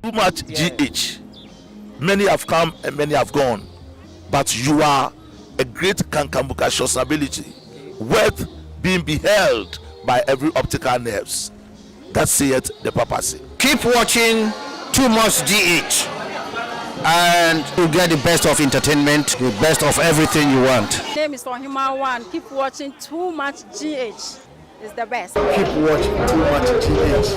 too much GH. Many have come and many have gone, but you are a great kankamuka ability, worth being beheld by every optical nerves. That saith the papacy. Keep watching Too Much GH, and you get the best of entertainment, the best of everything you want. My name is Ohima One. Keep watching Too Much GH. It's the best. Keep watching Too Much GH.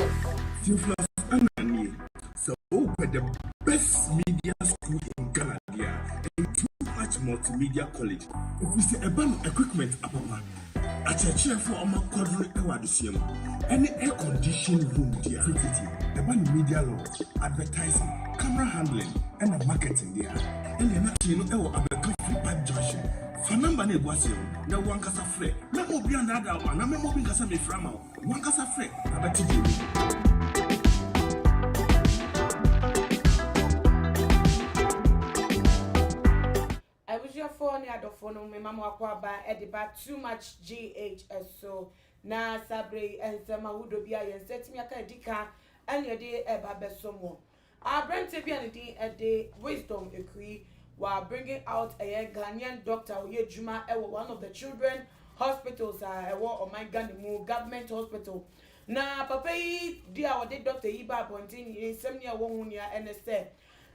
So the best media school in Ghana and Too Much Multimedia College. We say a band equipment apapa. A chair for our quadrant awadisium. Any air conditioned room there. A band media law, advertising, camera handling, and marketing there. And you're not free pipe junction. For number ne boisio, no one casa free. No more beyond that one. No more being casa me from one casa free. I bet you. I wish your phone had a phone on my mama by Ediba Too Much GH so na sabre and sama would be and set me a cadika and your day ever best some more. Our brand TV a day wisdom agree while bringing out a Ghanaian doctor Juma one of the children hospitals on my Ghana government hospital. Na papa dear Dr. Iba Pontin in some year 1 year and said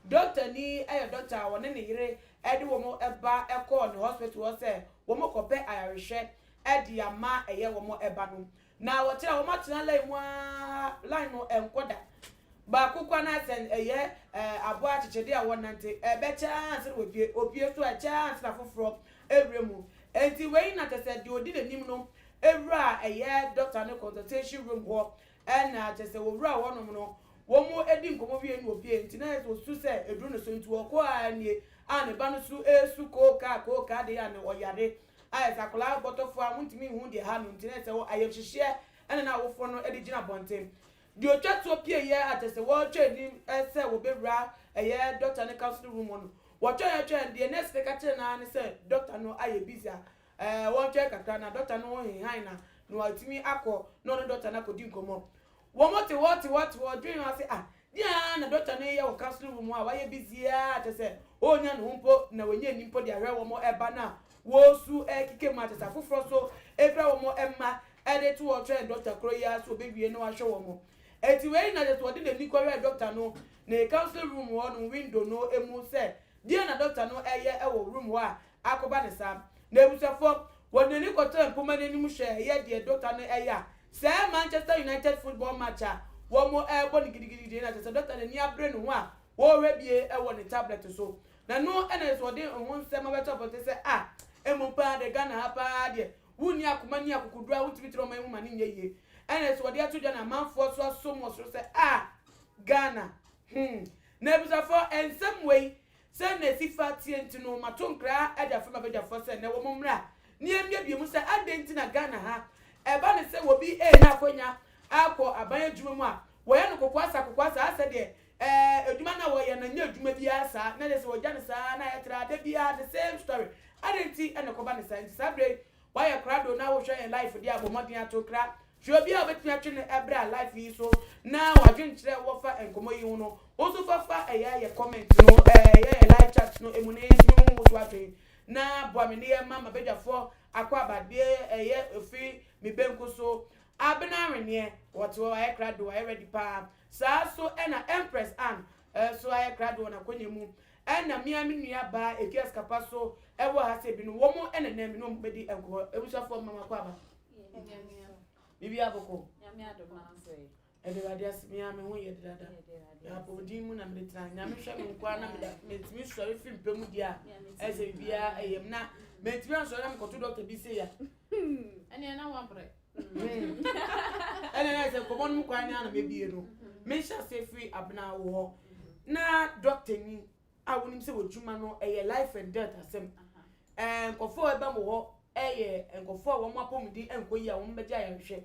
Doctor ni doctor one any yere edi womo eba ekọ no hospital say womo kope ayarehwe edi ama eye womo eba no na wote womo atena line no enkoda ba kokwa na sen eye abo achechede a wonante be chance no opie so a chance na foforo ewremu enti we na tese de odi nanim no ewra eye doctor no consultation room ho na tese wowra wonom no womo edi nkomo wie no opie enti na so su se edru no so nti wo ko anie ane ba no su esu koka de ane oyare ai sakola botofo amuntimi hu de ha no enti na se wo ayemhihye ene na wofo no edi gina bonten di otwa to opie ye atese wo twani ese wo bewra eye doctor ne council room no wo twa ya twa de next ka kire na ne se doctor no aye busy wo twa kakra na doctor no hin na no atimi akọ no doctor na kodi nkomo what dream I say yeah na doctor no ye wo council room a waye busy atese onya no humpo na wenye nimpo de ahwe wo mo eba na wo su kike ma atese afoforo so efra wo mo emma ede to wo train doctor kroya so be wie no ahwe wo mo eti we na de to de ni kwere doctor no na council room wo no window no emu se dia na doctor no eye wo room wo a akoba ne sam na ebusafo wo ne ni koto empoma ne nim hwe ye de doctor no eye say Manchester United football match wo mo ebo ni gidigidi na say doctor ne ni abre no ho a wo rebie e wo ni tablet so na no ene so de ho nsema beto but say emu pa de Ghana hapa de wuni akoma ni akukudura wutibitiro man mu mani nyeye ene so de atoja na manfo so asomo so say Ghana na ebusa for in some way say na sifa tienti no matonkra ada fama beja for say na wo momra ni emye biemu say adenti na Ghana ha eba ne se wo bi na akonya akọ abanye dwuma mu a wo ye no kokwasa ase de edwuma na wo ye na nya dwuma bi asa na de se wo gya ne sa na ye tra de bia the same story adenti ene ko ba ne sa sabre wo ye krado na wo hwe en life de abomodin atokra hwe bi a obetumi atwe ne ebra life yi so na wadwen kire wo fa enkomo yi hu no wo so fa ye comment no ye live chat no emune mu wo so atwe na bo amene ye mama bedwafo akwa abade efi mi benko so abena renye what wo aye krado aye ready pa sa so na empress an so aye krado na kwanyemu na miami nua ba ekias kapa so ewo ha se bi no wo mo na mi no bedi enko ebusafo mama kwa ba bibi aboko nyame adoma say everybody as miami ho ye dada ya bodi mu na me tra nyame hwe me kwa na me timi sori fi mpemu dia eze bia eyem na me timi ansori am koto doctor bi say ya ene na wabre ene na se ko mon mu kwa na me bie no me sha se free abna wo na doctor ni awunim se wodwuma no eye life and death asem nkofo eba mo ho eye nkofo wo mapomdi enkoyi a wo mbeja ya hwe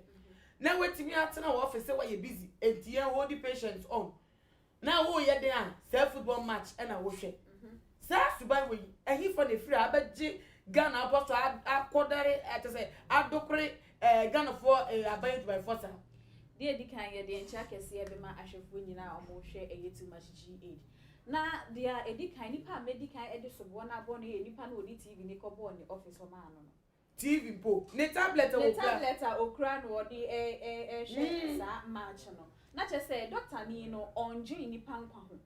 na wetimi atena wo office wa ye busy entie hold the patients on na wo ye den self football match na wo hwe sa suban we ehi for the free abaji Ghana apostle akodare atese adokre Ghana for abayi by force deɛ di kan yɛ deɛ nkyɛ kɛseɛ bɛma ahwɛfoɔ nyinaa ɔmo hwɛ ɛyɛ too much GH na deɛ edi kan nipa a medi kan ɛde soboɔ na abɔ no yɛ nipa no odi TV ne kɔbɔ ne office ɔmo ano no TV po ne tablet a okura no ɔde hwɛ saa match no na kyɛ sɛ doctor ni no ɔngye nipa nkwa ho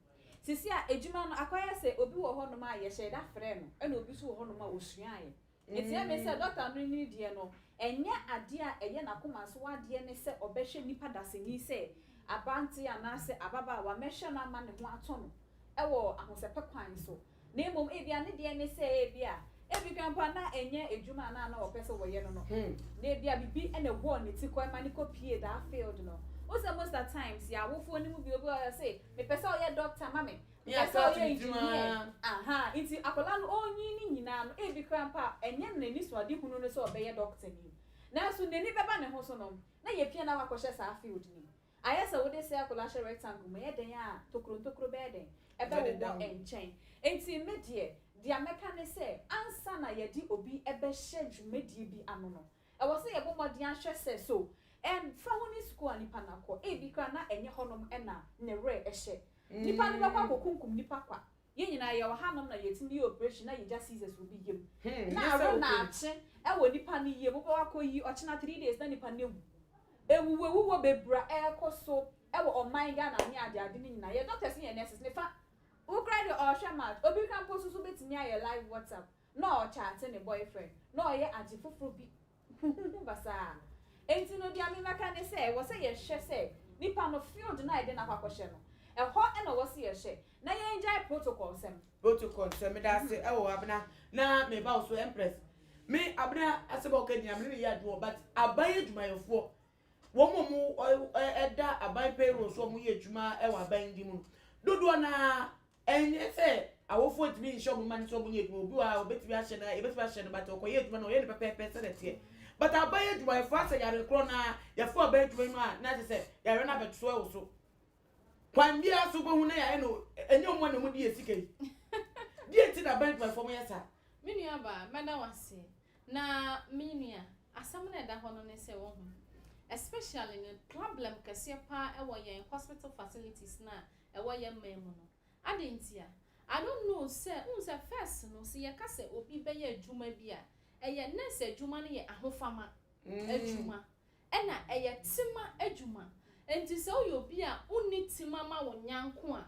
sisi a edwuma no akɔyɛ sɛ obi wɔ hɔ nom a yɛhyɛ da frɛ no ɛna obi so wɔ hɔ nom a osuaeɛ etia me sɛ doctor no ni deɛ no ɛnyɛ ade a ɛyɛ nakoma so wadeɛ ne sɛ ɔbɛhwɛ nipa dasani sɛ abante anaasɛ ababaawa mɛhwɛ no ama ne ho atɔ no ɛwɔ ahosɛpɛ kwan so na mmom ebia ne deɛ ne sɛ ebia ebi kampa na enye edwuma na ɔpɛ sɛ wɔyɛ no no na ebia bibi ɛna ɛwɔ ne ti kɔ ɛma ne kɔ pie da field no also most of the times ya wofo ni mu bi obi say me pɛ sɛ ɔyɛ doctor mame me pɛ sɛ ɔyɛ engineer nti akola no onyi ni nyina no ebi kampa enye ne ni so ade hunu no sɛ ɔbɛyɛ doctor ni na so ne ni bɛba ne ho so no na ye pie na wakɔhyɛ saa field ni ayɛ sɛ wode sɛ akola hyɛ rectangle me yɛ den a tokro bɛɛ den ɛbɛ wɔ nkyɛn enti me dia meka ne sɛ ansa na yɛdi obi ɛbɛhyɛ dwumadie bi ano no ɛwɔ sɛ yɛbɔ mɔden ahwɛ sɛ so fa ho ni school nipa na kɔ ebi kra na enye honom ɛna ne re ɛhyɛ nipa ne bɛkɔ akɔkunkum nipa kwa yɛ nyinaa yɛ wɔ hanom na yɛtimi operation na yɛgya scissors obi yem na ro na akye ɛwɔ nipa ne yie bobɔ akɔ yi ɔkyena 3 days na nipa ne ewuwo bebra ɛkɔ so ɛwɔ ɔman ga na ne ade ne nyinaa yɛ doctors ne nurses ne fa wo kra de ɔhwɛ mat obi kan post so betimi ayɛ live WhatsApp na ɔchat ne boyfriend na ɔyɛ ade foforo bi basa enti no dia me maka ne sɛ wɔ sɛ yɛhwɛ sɛ nipa no field na yɛde na akɔhwɛ no ɛhɔ ɛna wɔ sɛ yɛhwɛ na yɛngya protocol sɛm me da se ɛwɔ abena na me ba so empress me abena aseba okanya me ne yɛ adwo but aban adwumayɛfoɔ wɔn mu ɛda aban payroll so mu yɛ adwuma ɛwɔ aban di mu dodo na ɛnyɛ sɛ awofo timi nhyɛ mu man so mu yɛ adwuma obi wa obetimi ahyɛ no but ɔkɔyɛ adwuma na ɔyɛ ne pɛpɛpɛ sɛ dɛteɛ but abaye dwuma efo ase yare kro na yefo abaye dwuma no a na se yare na beto e wo so kwan bia so bohu na ya no enye omo na mu die sika yi die ti na bank platform yesa menua ba meda wase na menua asam na da hono ne se wo ho especially the problem kase pa e wo yen hospital facilities na e wo yen memu no adentia I don't know say unse first no se ye ka se obi be ye adwuma bia eye nurse adwuma ne ye ahofama adwuma ena eye tima adwuma enti se oyo bi a uni tima ma wo nyanko a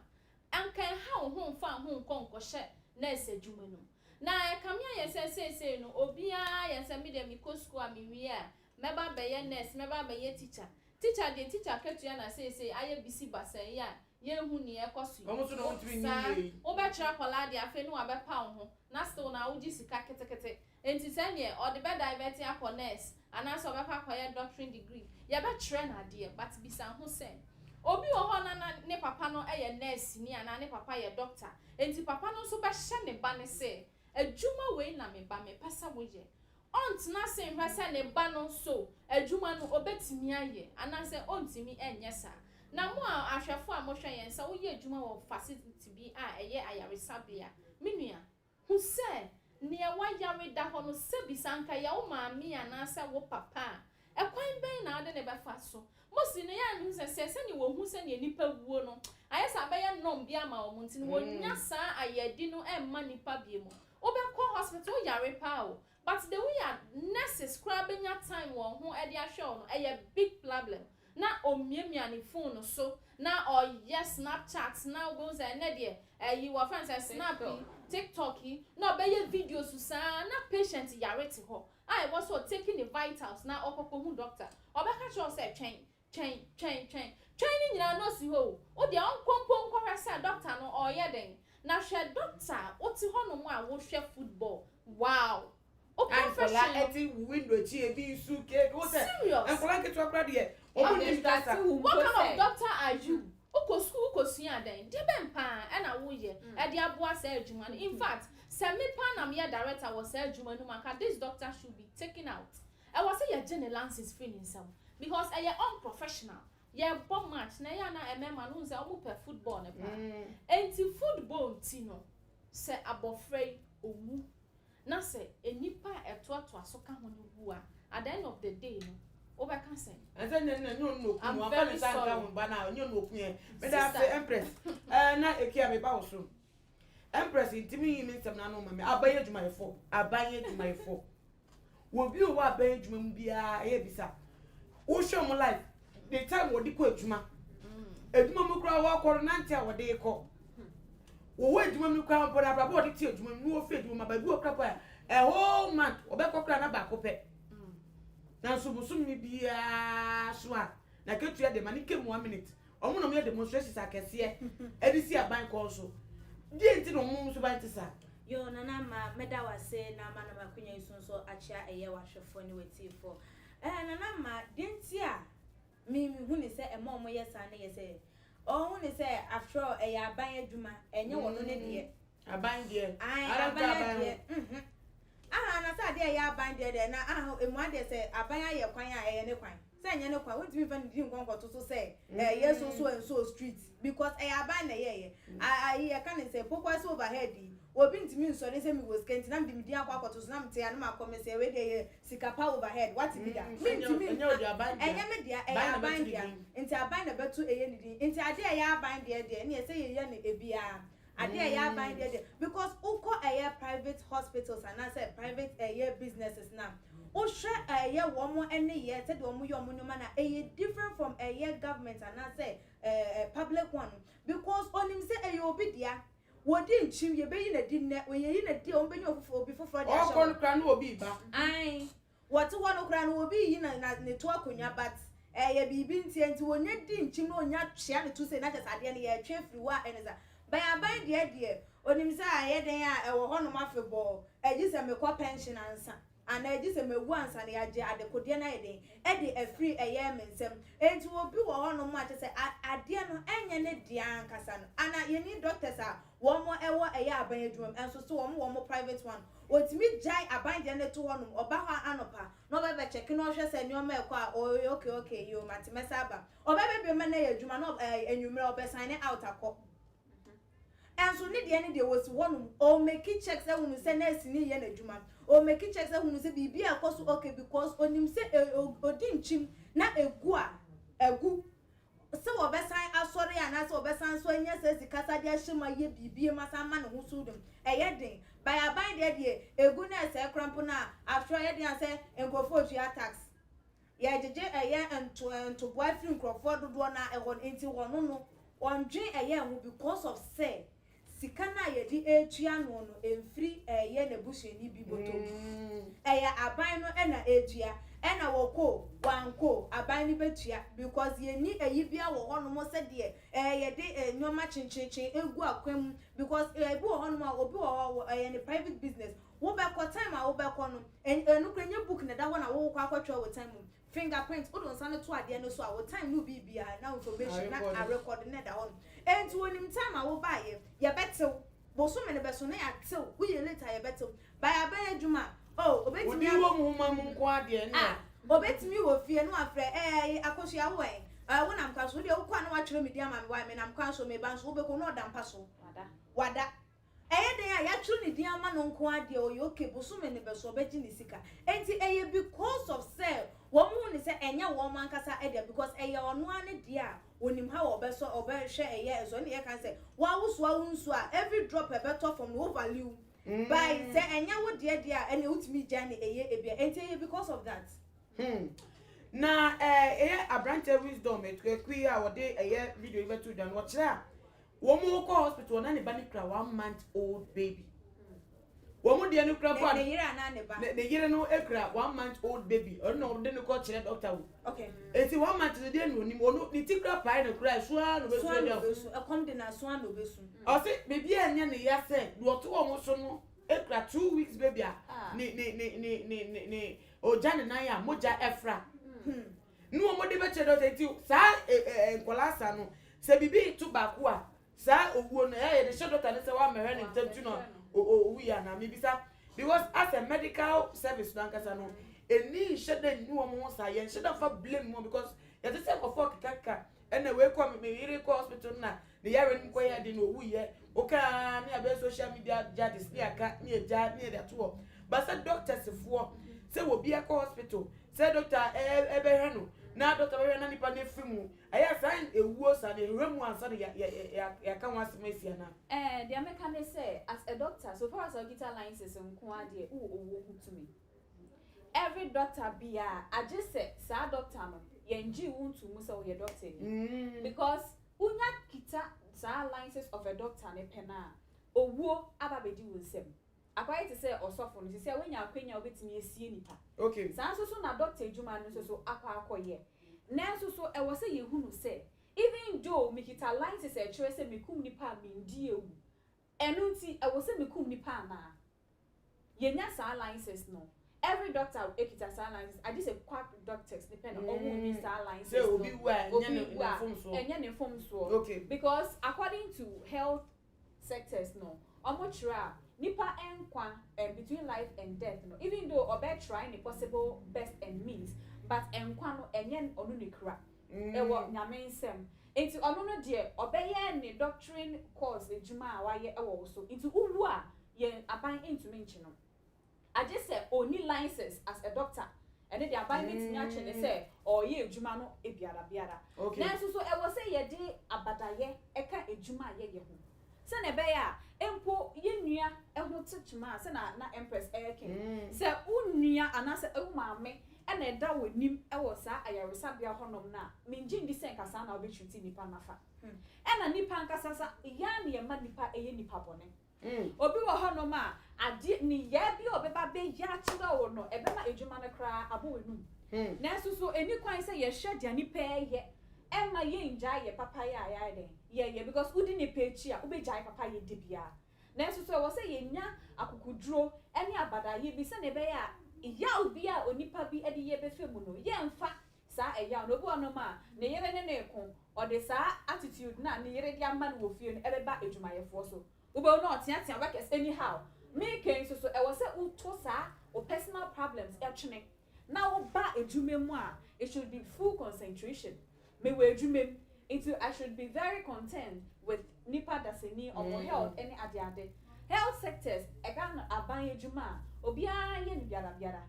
ankan ha wo ho mfa ho nkonko hye nurse adwuma no na e kamia ye se no obi a ye se me de mi ko school a mi wi a meba be ye nurse meba be ye teacher teacher ketua na se aye bisi basan ya ye hu ni ekosu omo so no ntimi ni wo be kira kola de afa nu abepa wo ho na still na wo gi sika ketekete enti se ne o de be divert akọ nurse ana so bepa akọ doctoral degree ye be kire na de but bisan ho se obi wo ho na ne papa no eye nurse ni ana ne papa ye doctor enti papa no so be hye ne ba ne se adwuma we na me ba me pesa wo ye ont na se hwa se ne ba no so adwuma no obetimi aye ana se ontimi enye sa na mo a ahwefo a mo hwe yen se wo ye adwuma wo facility bi a eye ayaresabia menua hu se ne wa yare da ho no se bisanka ya wo maami ana se wo papa e kwan ben na ade ne be fa so mo si ne ya nu se ne wo hu se ne nipa wuo no ayesa be ye nom bia ma wo munti ne wo nya sa ayedi no emma nipa bie mo wo be call hospital yare pa o but the way a nurses scrubbing your time wo ho e de ahwe no e ye big problem na omiemia ni phone so na yes Snapchat na go say na de you were friends snappy TikTok na be ye videos sa na patient yare ti ho I was so taking the vitals na okoko hu doctor obeka cho say train ni nyina no si ho o de onkompo nkwa say doctor no oyeden na hwe doctor o ti ho no mu a wo hwe football wow o professional eti window chi e bi su ke wo say enkola ke to akra de what kind of doctor are you uko school uko sua den de be mpa e na wo ye e de aboa say adwuma in fact say me pa na me director was say adwuma no maka this doctor should be taken out I was say your generalities feeling some because I unprofessional ye bomb match na ya na emema no say omo per football ne pa enti football ti no say abofrey owu na say enipa etoato asoka ho ne wu a at the end of the day no Over cancer. And then no, I'm I'm very very sorry. sorry. But now you know, but that's the Empress. Na ekia me ba so. Empress intimi means some na no mama. Abaye djuma efo. Abaye djuma efo. Wo bi o wa abaye djuma mu bia e bisa. Wo show mo life. The time wo di ko adjuma. Adjuma mu kura wo akoro nanti a wo de ko. Wo adjuma mu kura bo da bra bo de ti adjuma mu wo fe adjuma ba bi o kura pa. A whole month obekọ kura na ba ko pe. Na so busum mi bia so a na ketua de mani kem 1 minute. Omo no me demonstrations akese edisi aban ko so. Die nti no mo so ban ti sa. Yo nana ma meda wase na ma na makunya isunso achia eye wahwefo ni wetifo. Nana ma denti a mi hu ni se emo mo yesa na yese. O hu ni se after all eye aban adwuma enye wono ne de. Aban de. Aban de. Na sa de eye aban de na emu ade se aban aye kwan a eye ne kwan. Se nye ne kwan we timi fa ni nkonko to so say yes so street because eye aban na ye ye can say pokwa so overhead obi ntimi nso de say mi was kenti na mdi akwa akoto so na mte ya na makome say we de sikapa overhead what be that me ntimi enye odi aban enye me dia eye aban dia nti aban na betu eye ni din nti ade eye aban dia de na say ye na ebia ade eye aban dia de because uko eye private hospitals and say private eye businesses now Osha eye womo ene ye said womo yomo no man different from eye government and I say public one because on him say eye obi dia wodi nchim ye be yi na di ne we ye na di on be nyo obi foforo dia o kon kra no obi ba ai what one okra no obi yi na ne to akonya but eye bibi ntie nti wonya di nchim no onya twea ne to say na just ade ne ye twe free wa eneza by aban dia on him say aye den a ewo ho no mafebo eji se me kwa pension ansa and I just me once and I adekode na eden e de afri eye mensem enti obi wo ho no ma say ade no enye ne dia ankasa no ana ye ni doctors a wo mo ewo eye aban adwum enso so wo mo private one otimi jai aban de ne to ho no oba ho anopa no be check no hwe say nyoma e kwa okay yo matemesa ba oba be me na ye adwuma no enwumre oba sign out akọ enso ni de was one o make checks say we say na sini ye na adwuma o make checks say we say bibi akoso okay because onim say odi nchim na egu se wo be sign asori ana se wo be sign so enya se sikasa de ahima ye bibi masa ma ne ho sudum eye den by aban de egu na se krampo na after ye den say enkofo tua tax ye jeje eye ento boyfriend krofo dodo na e won enti wono no ondwen eye ho because of say sikana ye di etua no emfiri ye na busheni bi botom eye aban no na etua ena woko wanko aban ni betua because ye ni eyi bia wo hono mo se de ye de nyoma chinchin egu akwam because ebi wo hono ma obi wo ni private business wo be ko time a wo be ko no enu krenye book na da wo na wo kwa kwatwa wo time fingerprint o don sane to ade no so a wo time no bi bia na information na a record na da wo enti wonim time a wo ba ye betew bo so me ne be so na ya tew wo ye later ye betew ba ya ba adwuma obetimi wo mu ma mu ko ade na obetimi wo fie no afre akosia wo wo nam kwa so de wo kwa na wa kire media ma me wa me nam kwa so me ban so wo be ko no da mpa so wada den ya kire ni dia ma no nko ade o yo ke bo so me ne be so obegi ni sika enti because of sell wo mu ni se enya wo man kasa ede because ono ane dia onim ha wo be so hwe so ne ye kan say wa wo so wa nsu a every drop a better from no value by say enya wo dia ene utimi jani ebia enti because of that na abrante wisdom etkui a wo de video ibe to dan wo kira wo mu ko hospital na ne ba ni kra 1 month old baby wo mu de ni kra pa ne yira na ne ba ne yire no ekra 1 month old baby no de ni ko kire doctor wo okay eti 1 month de no ni mo ni ti kra pa no kra so no be so de e kom de na so no be so o se baby anya ne ya se do to wo mo so no ekra 2 weeks baby a ni o jane na ya moja efra nu o mo de be che do eti sa nkolasa no se bibi tu ba ko a sa owuo no ya de shodo kan se wa mehwe ne ntamtu no owu ya na me bisa because as a medical service na nkasa no eni shede nu o mo sa ye shede fa blame mo because ya te say for kaka ene we ko me yire ko hospital na ne yare ni ko ya de no owu ye o ka ni abe social media jadis ni aka ni eja ni de to but say doctors fo say wo bia ko hospital say doctor ebehwe na doctor behwe na nipa na fimu aya sign ewuo sa na ehwemu ansa ya ka wasemesi na the American say as a doctor so far as our guitar licenses nko ade owo to me every doctor bia I just say sa doctor no yenji wuntu mu say o ye doctor because unya kita sa licenses of a doctor ne pena owo ababedi wonsem akwai to say osofo no say when ya kwenya obetimi esie nipa okay sa so na doctor ejuma no so akwa nanso so e was say yehunu say even though mikita licenses e chere say mekum nipa mindi ewu enu nti e was say mekum nipa na yenya sa licenses no every doctor ekita sa licenses I just say quack doctors depend on who be sa licenses say obi wa enya ne form so okay because according to health sectors no omochra nipa enkwa between life and death no even though obe trying the possible best and means but enkwa no enyen onu ne kra ewo nyame nsem enti onu no de obeye ne doctrine course ejuma a waye ewo so enti uwu a ye aban entumi nchi no I just say only license as a doctor and then the aban entumi ache ne say oye ejuma no biara okay nanso so ewo say ye de abadaye eka ejuma ye ho se na be ya empo ye nua eho tichuma se na empress eke se unua anase umame ena eda wonim ewo sa ayaresa bia honom na minji ndi sen kasa na obetwiti nipa nafa ena nipa nkasa sa ya na ye ma nipa eye nipa bone obi wo honom a ade ni ya bi obeba be ya chira wo no ebema ejuma no kra abo wenum nanso so eni kwan se ye hwe dia nipa ye ema ye nja ye papa ya de ye because udi ne pechi a ubejai papa ye debia nanso so wo se ye nya akukuduro ene abada ye bi se ne be ya iya obi a onipa bi ede ye befemu no ye mfa sa eya no bi onom a ne yere ne ne ko ode sa attitude na ne yere dia ma no wo fie no ebeba edwumayefo so ube no otiatia workers anyhow me ken so e wo se uto sa o personal problems e twene na wo ba edwumemu a it should be full concentration me we edwumem into I should be very content with nipa daseni or health any ade health sectors e kan aban edwuma obiara ye biara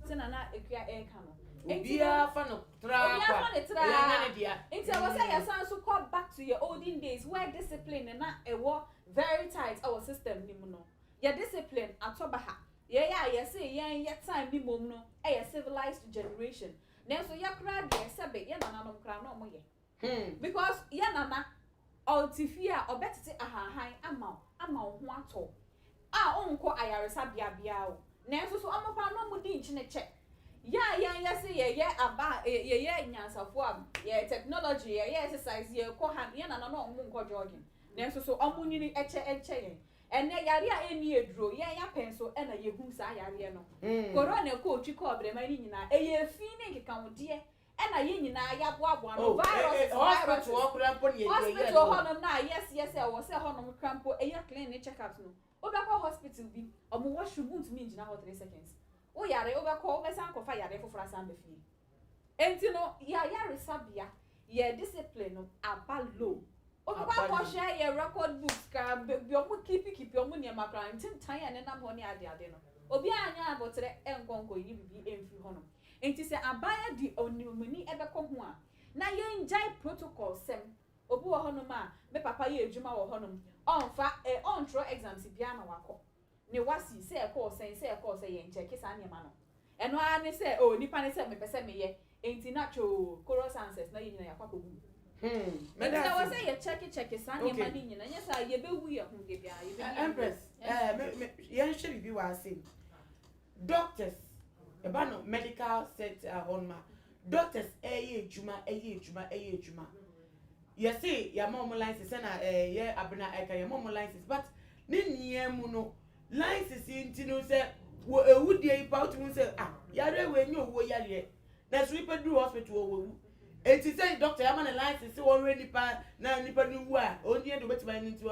tena na ekua e kan no obiara fa no tra kwa into I was say your son so call back to your olden days where discipline na ewo very tight our system ni mu no your discipline atoba ha ye say ye time ni mom no e civilized generation then so ya kra de sebe ye nana no kra no mo ye because ye nana altifia obetete ahahan ama ho ato a onko ayaresa bia o nanso so amopa no mu di nchi ne che ya say ye aba ye nyansafo am ye technology ye exercise ye ko han ye nana no mu nko jogging nanso so omunyini eche ye ene yare a eni eduro ye ya penso ena ye hu sa yare no corona ko twi ko brema ni nyina eye fi ne nkekawode ena ye nyina ya boaboa no virus hospital okura mpo ne ye hospital honom na yes e wo se honom krampo eye clinic check-up no obekọ hospital bi omo washroom ntumi njina ho 3 seconds o yare obekọ obesan ko fa yare fofora san be fie enti no yare sabia ye discipline no aba low obekọ ko share ye record books ka bi omo keep omo ne makra ntintan ya ne nam ho ne ade no obi anya abotre enkonko yi bibi emfi honom enti se abaya di onimuni ebekọ ho a na ye njai protocol sem obi wo honom a me papa ye adwuma wo honom onfa on throw exams bia na wako ne wasi se e call say ye nche sa ne ma no eno a ne se o nipa ne se me pese me ye enti na cho chorus answers na yina yakwa ko gu me da was say ye check sa ne ma ni nyina nya sa ye be wu ye hu de bia ye be empress ye nche bibi wa say doctors eba no medical sector honma doctors eye ejuma you see your mom license na ye abna eka your mom license but ni niemu no license intino say wo ewudie ipa otumu say yare we nyi owo yare na so ipa do hospital owo enti say doctor ya man license won re nipa na nipa nu wu a oni e do betima ni nti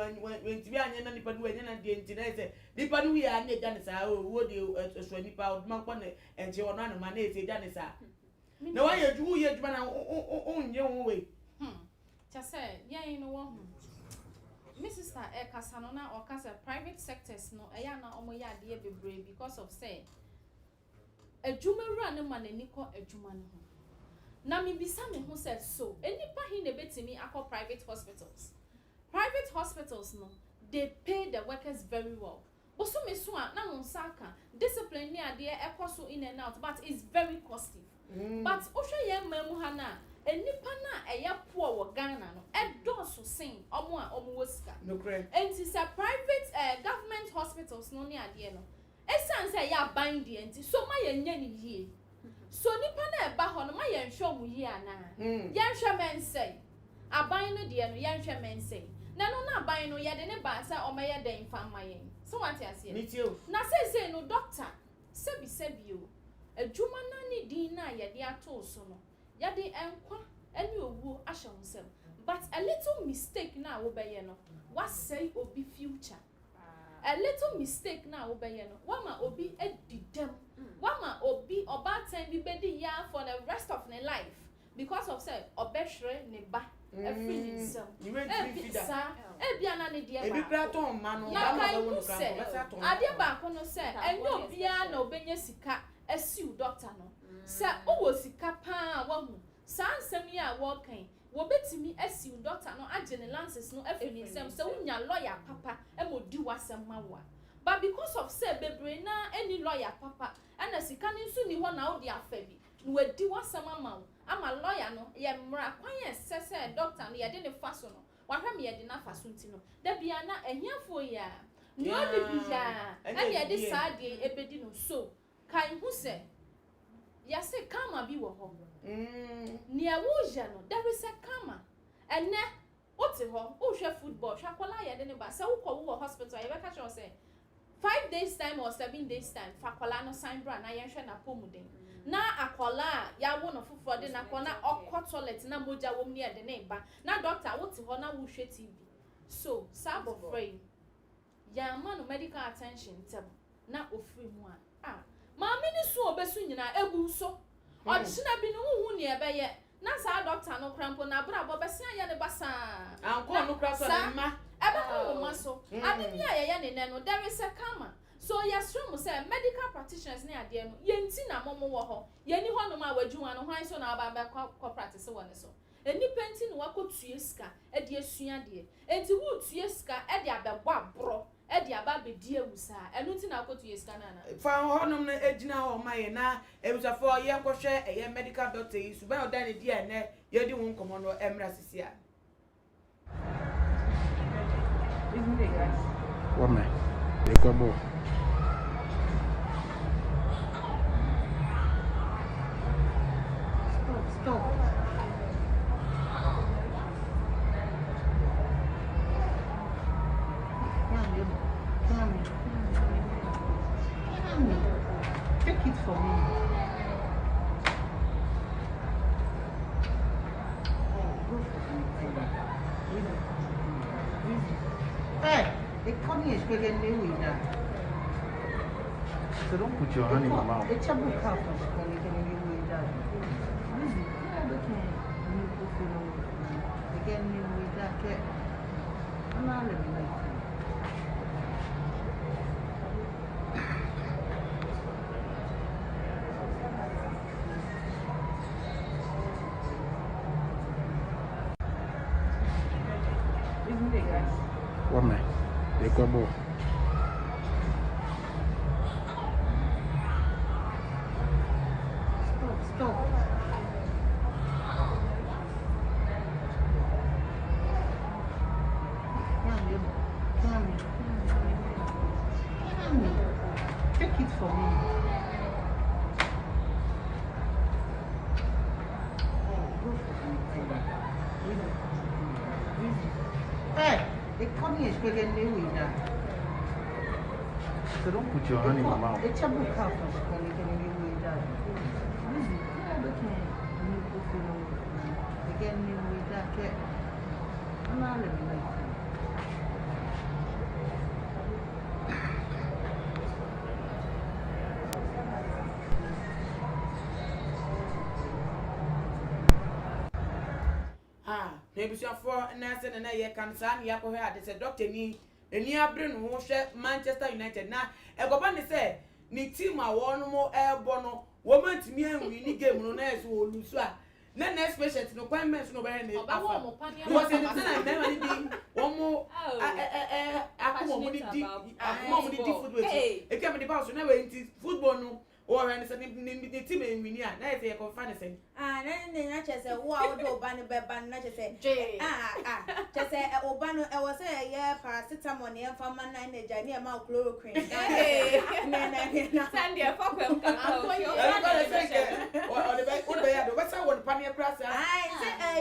enti bi anya na nipa du anya na de enti na say nipa nu wi anya da ne sa wo de so nipa odman kwa na enti ono anu ma na eti da ne sa na wa ye ju ye ju na onye won we Chase, yeah, you know what? Mrs. Kassanona or Casa private sectors no, I am not only idea be brave because of say adwuma wura ne ma n'ani kɔ adwuma ne ho na me bisa me ho sɛ so enipa hi na betimi akɔ private hospitals no they pay the workers very well boso me so a na won saka discipline ni ade ekoso in and out but it's very costly but ohwe ye mamu ha na enipa na eye poor wo Ghana no edoso sen omo a omo wosika no correct enti sa private government hospitals no ni ade no esan say ya ban de enti so ma ye nya ni yie so nipa na eba ho no ma ye nhwe mu yie ana ye nhwe men say aban no de no ye nhwe men say na no na aban no ye de ne ba say o ma ye den fa ma ye so what you say na say no doctor sebi o adwuma na ni din na ye de ato so no ye de enkwa ani owu ahye wonsem but a little mistake na wo be ye no what say obi future a little mistake na wo be ye no wa ma obi edidem wa ma obi oba time bi bedi ya for the rest of their life because of say obehwere ne ba every himself ebia na ne de ba ebi kraton ma no ba ma wo no kraton ba sa ton ade ba ko no say enyo bia na obenya sika asiu doctor no say owo sika pa wa hu san nsem ya wo kan wo betimi asiu doctor no agene lances no afini nsem say unya lawyer papa e mo di wasem ma wa but because of say bebre na any lawyer papa ana sika ni nsu ni ho na wo de afabi no wadi wasem ama wo ama lawyer no ye mra kwan ye sese doctor no ye de ne faso no wahwe me ye de na faso nti no da bia na ehiafo ya no de bia na ye de saade ebedi no so kan hu se ya se kama bi wo ho ni e wo je no there is a kama ene oti ho wo hwe football hwa kola ye de ne ba se wo ko wo hospital ye be ka sure say 5 days time or 7 days time fa kola no sign bra na ye hwe na pomuden na akola ya wo no foforo de na kona okọ toilet na moja wom ne de ne ba na doctor wo ti ho na wo hwe TV so sabo free ya ma no medical attention tab na ofri mu a ma me ni so obesu nyina ebu so odhina bi no hu ne ebe ye na sa doctor no krampo na bra bo besia ye ne basa anko no kraso ne ma ebe ko ma so ade bi a ye ne no there is a karma so yes from say medical practitioners ne ade no ye nti na momo wo ho ye ni ho no ma wadwuma no hwan so na aba ba ko practice woni so eni penti no wakotue ska e de asua de enti wo tue ska e de abebo abro e de aba bedi awusa enu nti na wakotue ska na na fa ho no na ejina ho ma ye na ebusafo ye nkohwe eye medical doctor yi suba oda ne dia ne ye di won komo no emra sisia Isn't it guys? What man? They come up. Stop. Take it for me. Hey, they come here spelling me with that. So don't put your hand in my mouth. It's a book out of spelling me with that. Again, me with that. I'm not living like that. Isn't it guys? What man? They come up. Stop. Take it for me. Hey, they come here spelling me with that. So don't put your hand in my mouth. It's a book out of spelling me with that. Again, me with that. I'm not living like that. Nebusafo na se na ye kan sa na yakohwe ade se doctor ni eni abre no ho hwe Manchester United na egoba ne se ni team a won mo ebo no woman to me and we need game no nice wo lose a na next patient no kwan men so no be na afa because in the time na we dey one more akoma mo di football e ke me dey pass na we football no or when say the team in win na e say confirm say na chese wo a wo do ba ne be ba na chese chese oba no e wo say ye paracetamol ne emfa ma na na ja ne ma chloroquine na send your fuck them can or the back o be ya do what's one pan your class say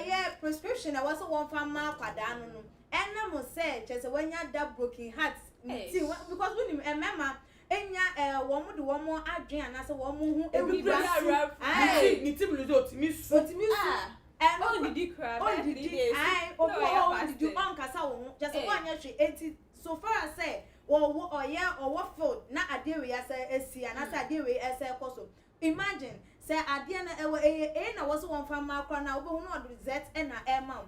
ye prescription I was one farm ma kwada no no enna mo say chese wanya da broken heart because when remember enya womu de womu adwen anase womu hu ewura ni team lo otimi su oh did you cry oh did you on kasa wo just one year she so far as say wo oya or food na ade we asa esi anase ade we asa koso imagine say ade na ewe na wo so won fa ma akra na wo be hu no do z na ema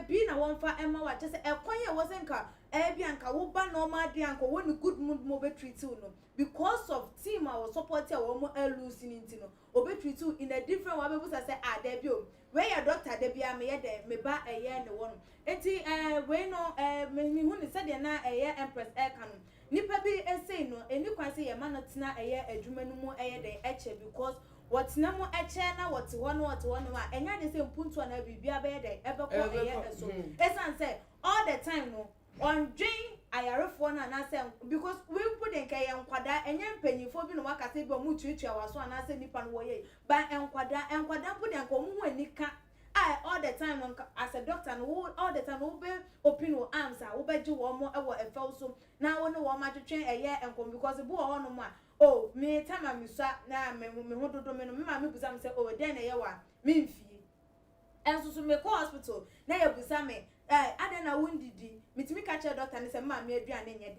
b na won fa ema wa just ekwan ye wo senka Bianca, who ban normal Bianca, when good mood mobile treat you no because of team our supporter or more losing no obey treat you in a different way. Because I say debut where your doctor debut me ba a year and one. Eti we no me who said na a year empress air canon. Nipa be say no any can say a man tina a year a juman no more air than etche because what's no more etche na what's one and ya the same punto and be a ever a year so. Esan say all the time no. On Jane, I are phone and I say because we put in Kayan Quada and yan penny for being work as a bomu to our son and I say Nipan way. But and Quada put and come when Nika. I all the time as a doctor and all the time will be open your arms. I will bet you one more hour a fellow. Now I know what much to train a year and come because the boy on no more. Oh, me time I'm sat now, me hold to me, mammy, because I'm say, oh, then a year, mean fee. And so me call hospital. Now you busame. I don't know when did me catch a doctor and say, Mammy, and in yet.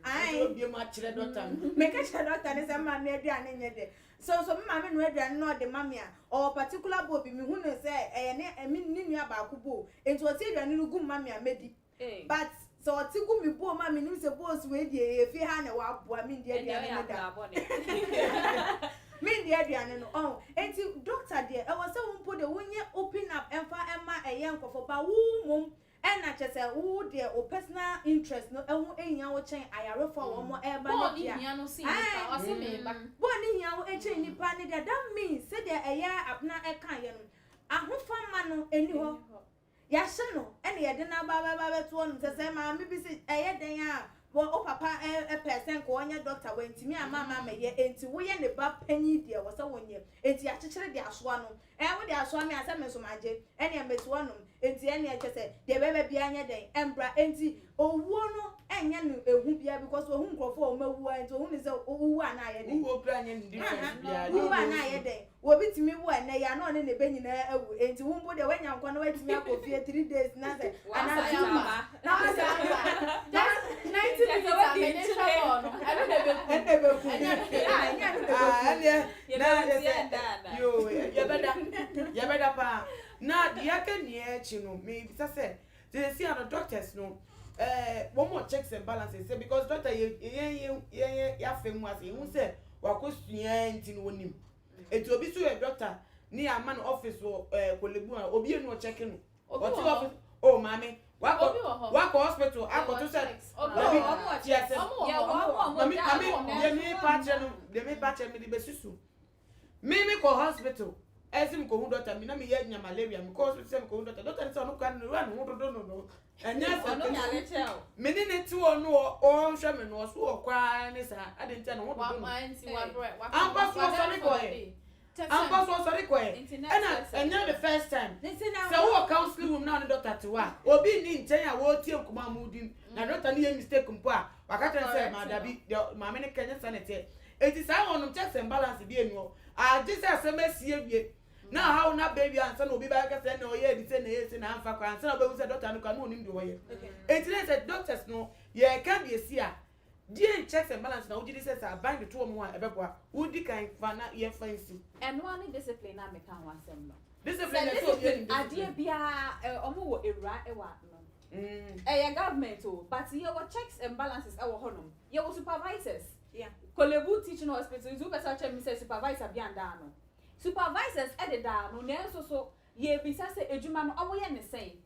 I will be much a doctor. Make a doctor and say, Mammy, and yet. So, Mammy, ready and not the mammy or particular bobby, me who say, I mean, Nina Bakubo, into a serious little good mammy, I made it. But so a tickle me poor mammy, you suppose with you if you had a wap, I mean, dear, me dear Diana oh and doctor dear I was so put the one year open up and for Emma a young for about womb and I just say oh dear or personal interest no and your chain I are for one more air but no see I was me but one in your chain ni panny that means said there a year up now a kind I hope for man anyhow Yashano and the dinner baba to one to say mammy visit a year then well, oh, papa, a person call your doctor went to me and mamma may and to we and the bab penny dear was a 1 year. It's actually the aswano. And when they are swami as a meso magic, any a met one, and the any I just said, the baby behind your day, and bra empty, oh, one, and yan a whoop because we won't go for me, and to whom is a one I who will plan in who one I a day. Will be to me when they are not in the benny, and to whom would the way I'm going to wait me up for 3 days, nothing. And I now the can near chino me say they see other doctors no one more checks and balances because doctor ya famous who say wa question tin wonim it will be so a doctor near man office or kolebu obi no checking office oh mommy Wako hospital, I go to say, me go hospital. As him go doctor, me na me hear malaria, me cause we say go doctor. Doctor say no can run, no. And yes, I don't tell. Me need to know all shaman was so crying. I didn't tell what I'm sorry, and not the first time. So, what counseling room now, the doctor to what? Or being in China, what you come out moving. Now, not any mistake. I can't say, my many Kenyan sanitary. It is I want to check and balance the BNO. I just have some messy. Now, how not baby and son will be back and say, no, yeah, it's an ace and I'm for and son of the doctor can move in the way. It is a doctor's no, yeah, can't be a seer. Dear checks and balance now, Jesus says, I bind the 2 or more ever. Would you kind of year fancy? And one discipline I make one symbol. Discipline, I dear be a right a government, but your checks and balances our honor. Your supervisors. Yeah. Kolebu teaching hospital is super such a supervisor beyond dano. Supervisors at the dano, so ye be say ejuma no omo ye ne say.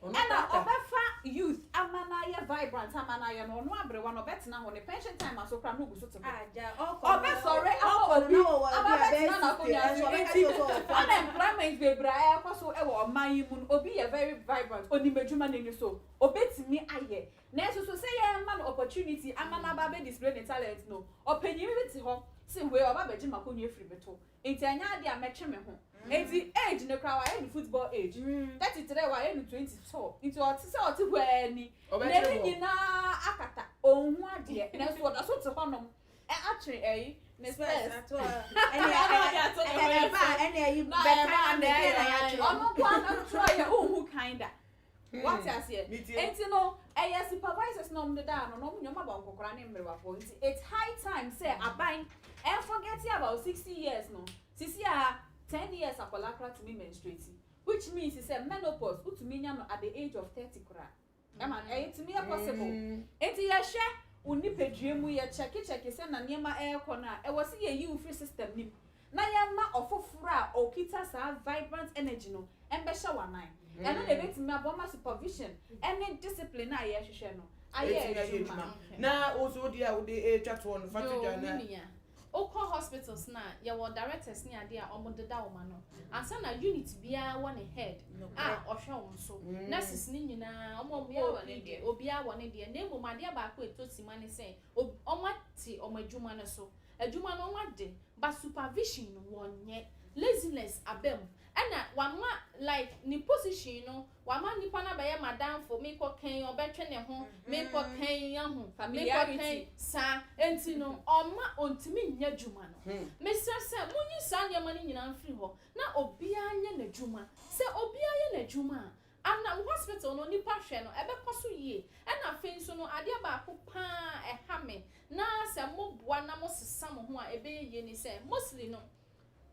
And obefa youth amanaya vibrant amanaya no no abre one obet na ho ne pension time aso kra no guso to. Obe sorry obi ababet na konya so unemployment be bra e kwaso e wo man yi mu obi ye very vibrant oni medjuma ne so obetimi aye na so say ye man opportunity amana ba be display the talent no opanyi bi ti ho se we oba beji makonye free beto enti anya ade a metwe me ho enti age ne kra wa e football age 33 wa e 24 enti o ti se o ti hwani na ni na akata onhu ade na so da so ti honom e atre e ne space to any better and the ono kwa na try ohun kinda what I say enti no supervisors no mde da no nyoma ba nkokora ne mmerwa fo enti it's high time say aban and forget about 60 years no sisi 10 years akolakra to me menstruating which means it's a menopause to me no at the age of 30 kra am to me possible enti ye hwe uni pedwemu ye check say na niema aircon na e was ye you free system nim na ye ma ofoforo a okita sa vibrant energy no embe hwe wanan and no dey bet me aboma supervision any discipline na ye hwehwe no aye na also dia we dey chat one fatu na Oko hospitals na your directors ni ade a omodeda wo ma no ansa na unit bia won head ohwe wo so nurses ni nyina obia won de na emu made ba ko etosima ni say omati omadwuma no so adwuma no wade ba supervision wonye laziness abem ana wama like ni position no wama nipa na be madam for me ko kan obetwe ne ho me ko kan ya ho familiarity sa enti no oma ontimi nya dwuma no me se munyi sa ne ma ni nyina mfiri ho na obia nya na dwuma se obia nya na dwuma ana hospital no nipa hwe no ebe koso yie ana fe so no ade ba ko pa ha me na se mo boa na mo sesa mo ho a ebe ye ni se mostly no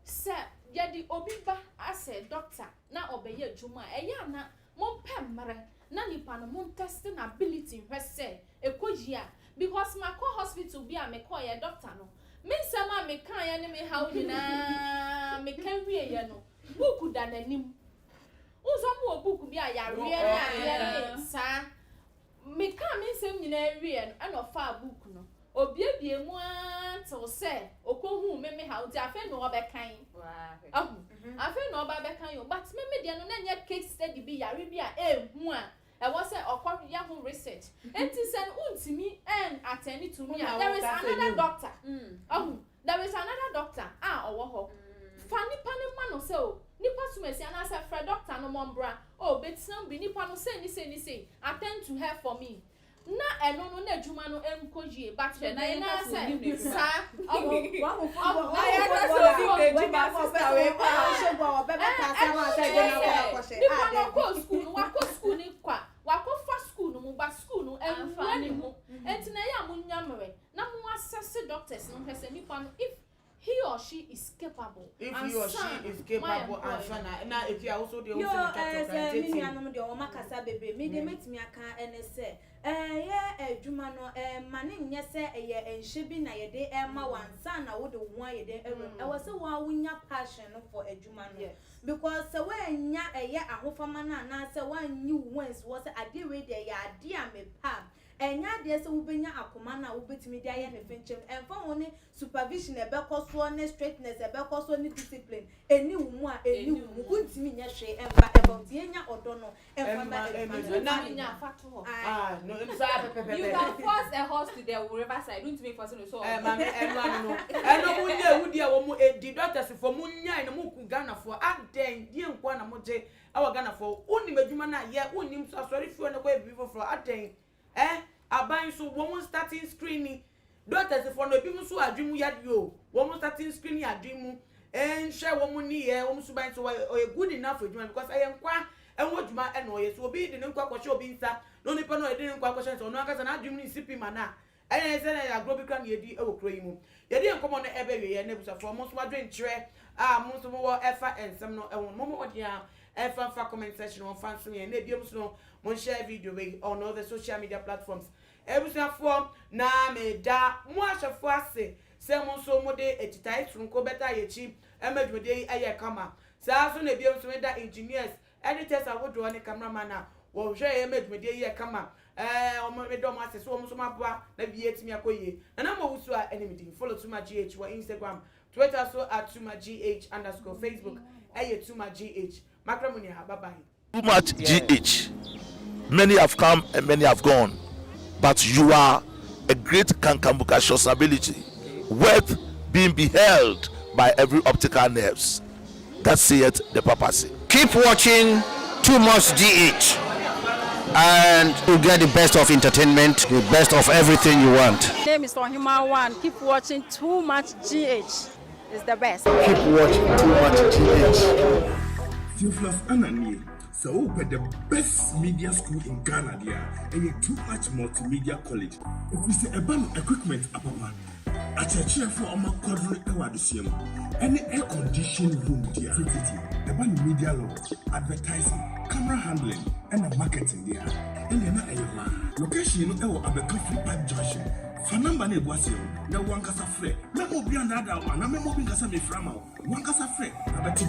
se yadi obi ba as a doctor na obeye adwuma eya na mo pemre na nipa no mo testing ability hwese ekoyia because my hospital bi a me call ya doctor no me nsema me kan ya ne me how nyina me kan wie ye no book da nanim unso mo book bi a ya wie na sa me kan me nsem nyina wie no ana fa book no obiebie mu ato se okohu me how ti afa no obekan afa no oba bekan yo but me de no na nya case study bi yare bi a ehu a e wo se okọ ya ho research enti sen untimi en attend to me there is another doctor there is another doctor owo ho fa nipa ne ma no se o nipa sumesi ana se fra doctor no mombra betinam bi nipa no se ni say attend to her for me na eno no na adwuma no enkoyie but na ye na say sa school no ba school no enfani mu entina ya munyamre na mu assess doctors no hwese nipa no if he or she is capable and na if you also the also me anom de o makasa bebre me de metimi aka ene se adwuma no mane nye se ye enhye bi na ye de ma wansa na wo de wo ye de e wo se wo awunya passion for adwuma no because se we nya ahofama na na se wanyi wons wo se ade we de ya ade a me pa enya de se wo benya akoma na wo betimi de aye ne fenchem emfa woni supervision e be koso ne straightness e be koso ne discipline eni wo mu a eni wo mu kuntimi nya hwe emba about enya odo no emfa na nya fato no inside you can force a horse to the riverside don't me force no so mama eno mu nya wudi a wo mu edi doctors for mu nya na mu ku Ghana for aden die nkwa na mo je awa Ghana for uni medwuma na ye uni so sorry for na kwa ebi for aden aban so wo starting screening doctors for no bi mu so adwemu yade o wo starting screening adwemu enhwe wo mu ni ye wo so ban so good enough adwuma because ayenkwa enwo dwuma eno ye so obi de nkwa kwhwe obi nsa no nipa no de nkwa kwhwe so no aka na adwemu ni sipi mana ene se na ya grow bikram ye di ewo kro yi mu ye di enkomo no ebe we ye na busa for mo so adwen kire mo so mo efa ensem no enwo mo odi a efa comment section on fans me na ebiem so mo share video we on all the social media platforms ebusuafo na meda mo ahwefo ase se mo so mo de etitai trunko beta yechi emadwode yi eye kama saa so na biem so da engineers editors awodo ne cameraman na wo hwe emadwode yi kama omo me do mo ase so omo so maboa na bi etimi akoye na mo wusu a enemy follow Tuma GH on Instagram, Twitter so @TumaGH _ Facebook @TumaGH. Macramuni ha, bye bye. Too much GH. Many have come and many have gone, but you are a great kankambukacious ability worth being beheld by every optical nerves. That saith the papacy. Keep watching Too Much GH, and you get the best of entertainment, the best of everything you want. My name is Ohima One. Keep watching Too Much GH. It's the best. Keep watching Too Much GH. Theophilus Anani, so the best media school in Ghana there, and Too Much Multimedia College. If we say about equipment, apapa, a church for our quadruple ewadisium, any air conditioned room there, about media law, advertising, camera handling, and marketing there. And then a location of our Coffee Pipe Junction. Fanamba ne boasio na wankasa frɛ na obi anada wa na me mo bi nkasa me frama wankasa frɛ abati